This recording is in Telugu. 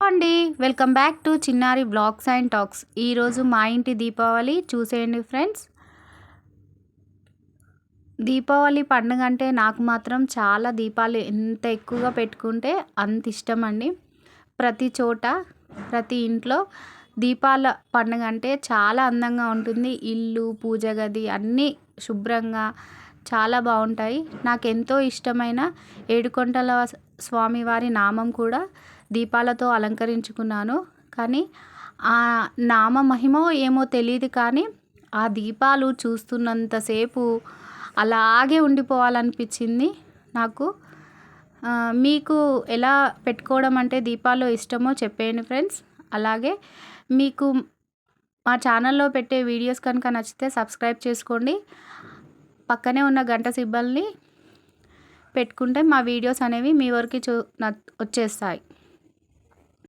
అండి వెల్కమ్ బ్యాక్ టు చిన్నారి బ్లాగ్స్ అండ్ టాక్స్. ఈరోజు మా ఇంటి దీపావళి చూసేయండి ఫ్రెండ్స్. దీపావళి పండుగ అంటే నాకు మాత్రం చాలా దీపాలు ఎంత ఎక్కువగా పెట్టుకుంటే అంత ఇష్టం అండి. ప్రతి చోట ప్రతి ఇంట్లో దీపాల పండుగ అంటే చాలా అందంగా ఉంటుంది. ఇల్లు, పూజ గది అన్నీ శుభ్రంగా చాలా బాగుంటాయి. నాకు ఎంతో ఇష్టమైన ఏడుకొండల స్వామివారి నామం కూడా దీపాలతో అలంకరించుకున్నాను. కానీ ఆ నామ మహిమో ఏమో తెలియదు, కానీ ఆ దీపాలు చూస్తున్నంతసేపు అలాగే ఉండిపోవాలనిపించింది నాకు. మీకు ఎలా పెట్టుకోవడం అంటే దీపాలు ఇష్టమో చెప్పేయండి ఫ్రెండ్స్. అలాగే మీకు మా ఛానల్లో పెట్టే వీడియోస్ కనుక నచ్చితే సబ్స్క్రైబ్ చేసుకోండి. పక్కనే ఉన్న గంట సింబల్ని పెట్టుకుంటే మా వీడియోస్ అనేవి మీ వరకు వచ్చేస్తాయి.